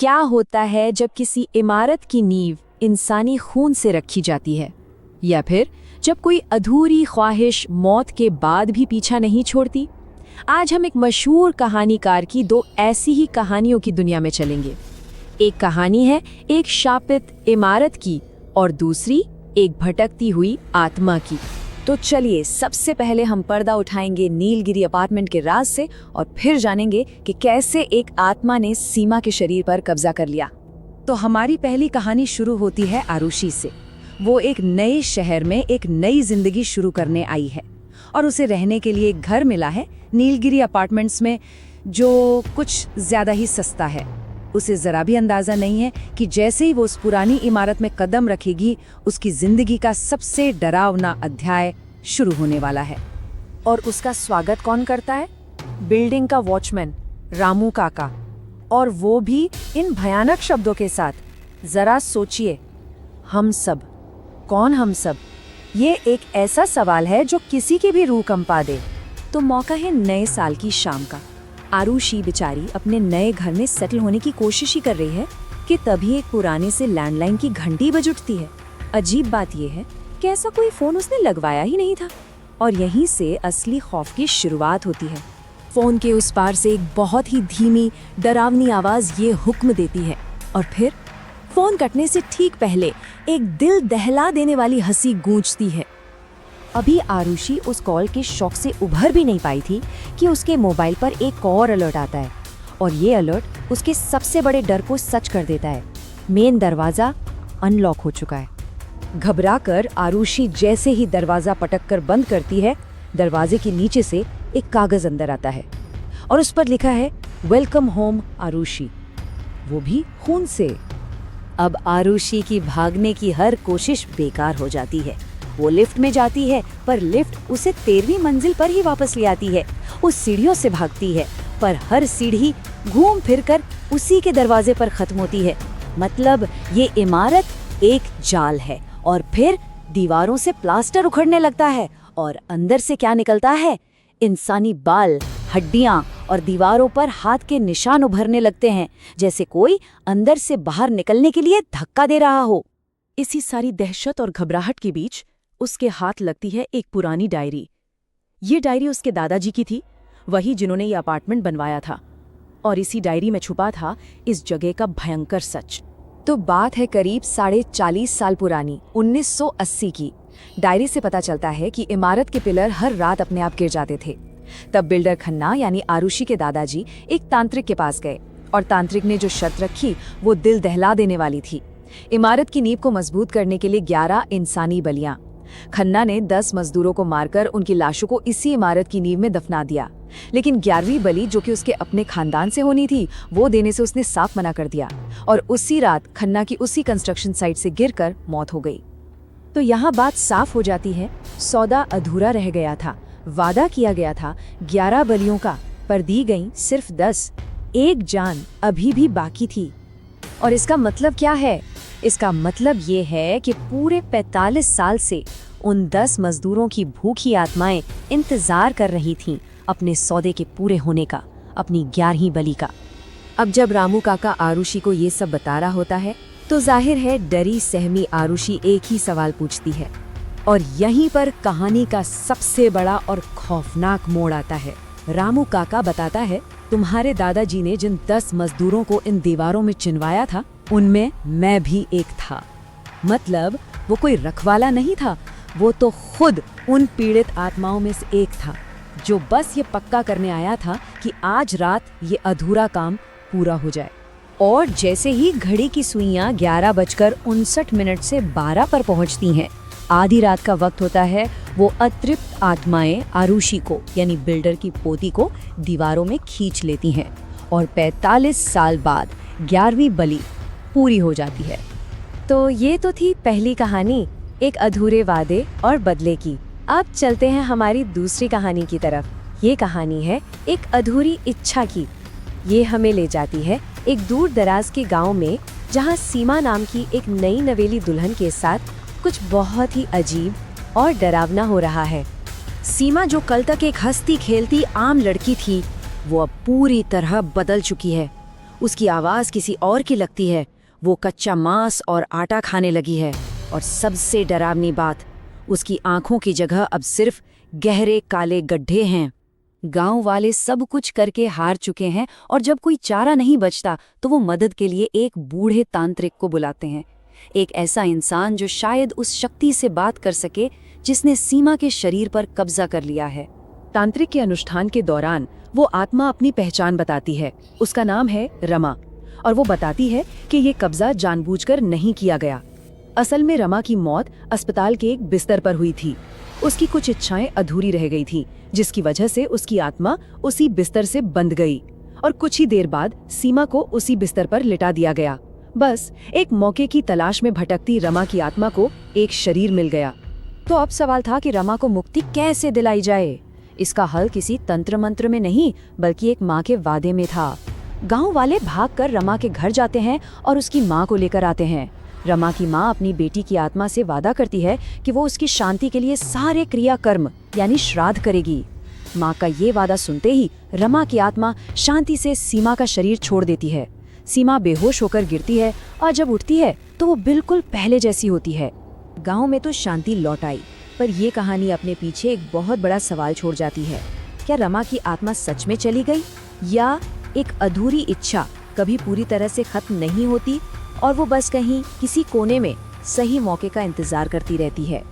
क्या होता है जब किसी इमारत की नींव इंसानी खून से रखी जाती है, या फिर जब कोई अधूरी ख्वाहिश मौत के बाद भी पीछा नहीं छोड़ती। आज हम एक मशहूर कहानीकार की दो ऐसी ही कहानियों की दुनिया में चलेंगे। एक कहानी है एक शापित इमारत की और दूसरी एक भटकती हुई आत्मा की। तो चलिए सबसे पहले हम पर्दा उठाएंगे नीलगिरी अपार्टमेंट के राज से और फिर जानेंगे कि कैसे एक आत्मा ने सीमा के शरीर पर कब्जा कर लिया। तो हमारी पहली कहानी शुरू होती है आरुषि से। वो एक नए शहर में एक नई जिंदगी शुरू करने आई है और उसे रहने के लिए एक घर मिला है नीलगिरी अपार्टमेंट्स में, जो कुछ ज्यादा ही सस्ता है। उसे जरा भी अंदाजा नहीं है कि जैसे ही वो उस पुरानी इमारत में कदम रखेगी, उसकी जिंदगी का सबसे डरावना अध्याय शुरू होने वाला है। और उसका स्वागत कौन करता है? बिल्डिंग का वॉचमैन रामू काका, और वो भी इन भयानक शब्दों के साथ। जरा सोचिए, हम सब। कौन हम सब? ये एक ऐसा सवाल है जो किसी की भी रूह कंपा दे। तो मौका है नए साल की शाम का। आरुषि बेचारी अपने नए घर में सेटल होने की कोशिश ही कर रही है कि तभी एक पुराने से लैंडलाइन की घंटी बज उठती है। अजीब बात यह है कि ऐसा कोई फोन उसने लगवाया ही नहीं था, और यहीं से असली खौफ की शुरुआत होती है। फोन के उस पार से एक बहुत ही धीमी डरावनी आवाज ये हुक्म देती है, और फिर फोन कटने से ठीक पहले एक दिल दहला देने वाली हंसी गूंजती है। अभी आरुषि उस कॉल के शॉक से उभर भी नहीं पाई थी कि उसके मोबाइल पर एक और अलर्ट आता है, और ये अलर्ट उसके सबसे बड़े डर को सच कर देता है। मेन दरवाजा अनलॉक हो चुका है। घबराकर आरुषि जैसे ही दरवाजा पटककर बंद करती है, दरवाजे के नीचे से एक कागज अंदर आता है और उस पर लिखा है वेलकम होम आरुषि, वो भी खून से। अब आरुषि की भागने की हर कोशिश बेकार हो जाती है। वो लिफ्ट में जाती है, पर लिफ्ट उसे 13वीं मंजिल पर ही वापस ले आती है। उस सीढ़ियों से भागती है, पर हर सीढ़ी घूम फिरकर उसी के दरवाजे पर खत्म होती है। मतलब ये इमारत एक जाल है। और फिर दीवारों से प्लास्टर उखड़ने लगता है, और अंदर से क्या निकलता है? इंसानी बाल, हड्डियां और दीवारों पर हाथ के निशान उभरने लगते हैं, जैसे कोई अंदर से बाहर निकलने के लिए धक्का दे रहा हो। इसी सारी दहशत और घबराहट के बीच उसके हाथ लगती है एक पुरानी डायरी। ये डायरी उसके दादाजी की थी, वही जिन्होंने ये अपार्टमेंट बनवाया था, और इसी डायरी में छुपा था इस जगह का भयंकर सच। तो बात है करीब 40.5 साल पुरानी 1980 की। डायरी से पता चलता है कि इमारत के पिलर हर रात अपने आप गिर जाते थे। तब बिल्डर खन्ना यानी आरुषि के दादाजी एक तांत्रिक के पास गए, और तांत्रिक ने जो शर्त रखी वो दिल दहला देने वाली थी। इमारत की नींव को मजबूत करने के लिए 11 इंसानी बलियां। खन्ना ने 10 मजदूरों को मारकर उनकी लाशों को इसी इमारत की नींव में दफना दिया, लेकिन 11वीं बलि, जो कि उसके अपने खानदान से होनी थी, वो देने से उसने साफ मना कर दिया, और उसी रात खन्ना की उसी कंस्ट्रक्शन साइट से गिरकर मौत हो गई। तो यहाँ बात साफ हो जाती है, सौदा अधूरा रह गया था। वादा किया गया था 11 बलियों का, पर दी गई सिर्फ 10। एक जान अभी भी बाकी थी। और इसका मतलब क्या है? इसका मतलब ये है कि पूरे 45 साल से उन 10 मजदूरों की भूखी आत्माएं इंतजार कर रही थीं अपने सौदे के पूरे होने का, अपनी 11वीं बलि का। अब जब रामू काका आरुषि को ये सब बता रहा होता है, तो जाहिर है डरी सहमी आरुषि एक ही सवाल पूछती है, और यहीं पर कहानी का सबसे बड़ा और खौफनाक मोड़ आता है। रामू काका बताता है, तुम्हारे दादाजी ने जिन 10 मजदूरों को इन दीवारों में चिनवाया था, उनमें मैं भी एक था। मतलब वो कोई रखवाला नहीं था, वो तो खुद उन पीड़ित आत्माओं में से एक था, जो बस ये पक्का करने आया था कि आज रात ये अधूरा काम पूरा हो जाए। और जैसे ही घड़ी की सुइयां 11:59 से 12 पर पहुंचती हैं, आधी रात का वक्त होता है, वो अतृप्त आत्माएं आरुषि को यानी बिल्डर की पोती को दीवारों में खींच लेती हैं, और 45 साल बाद 11वीं बलि पूरी हो जाती है। तो ये तो थी पहली कहानी, एक अधूरे वादे और बदले की। अब चलते हैं हमारी दूसरी कहानी की तरफ। ये कहानी है एक अधूरी इच्छा की। ये हमें ले जाती है एक दूर दराज के गांव में, जहां सीमा नाम की एक नई नवेली दुल्हन के साथ कुछ बहुत ही अजीब और डरावना हो रहा है। सीमा, जो कल तक एक हंसती खेलती आम लड़की थी, वो अब पूरी तरह बदल चुकी है। उसकी आवाज़ किसी और की लगती है। वो कच्चा मांस और आटा खाने लगी है। और सबसे डरावनी बात, उसकी आंखों की जगह अब सिर्फ गहरे काले गड्ढे हैं। गांव वाले सब कुछ करके हार चुके हैं और जब कोई चारा नहीं बचता तो वो मदद के लिए एक बूढ़े तांत्रिक को बुलाते हैं। एक ऐसा इंसान जो शायद उस शक्ति से बात कर सके जिसने सीमा के शरीर पर कब्जा कर लिया है। तांत्रिक के अनुष्ठान के दौरान वो आत्मा अपनी पहचान बताती है। उसका नाम है रमा और वो बताती है कि ये कब्जा जानबूझकर नहीं किया गया। असल में रमा की मौत अस्पताल के एक बिस्तर पर हुई थी। उसकी कुछ इच्छाएं अधूरी रह गई थी, जिसकी वजह से उसकी आत्मा उसी बिस्तर से बंध गई और कुछ ही देर बाद सीमा को उसी बिस्तर पर लिटा दिया गया। बस एक मौके की तलाश में भटकती रमा की आत्मा को एक शरीर मिल गया। तो अब सवाल था कि रमा को मुक्ति कैसे दिलाई जाए। इसका हल किसी तंत्र मंत्र में नहीं बल्कि एक माँ के वादे में था। गांव वाले भागकर रमा के घर जाते हैं और उसकी माँ को लेकर आते हैं। रमा की माँ अपनी बेटी की आत्मा से वादा करती है कि वो उसकी शांति के लिए सारे क्रियाकर्म यानी श्राद्ध करेगी। माँ का ये वादा सुनते ही रमा की आत्मा शांति से सीमा का शरीर छोड़ देती है। सीमा बेहोश होकर गिरती है और जब उठती है तो वो बिल्कुल पहले जैसी होती है। गांव में तो शांति लौट आई, पर ये कहानी अपने पीछे एक बहुत बड़ा सवाल छोड़ जाती है। क्या रमा की आत्मा सच में चली गई या एक अधूरी इच्छा कभी पूरी तरह से खत्म नहीं होती और वो बस कहीं किसी कोने में सही मौके का इंतजार करती रहती है।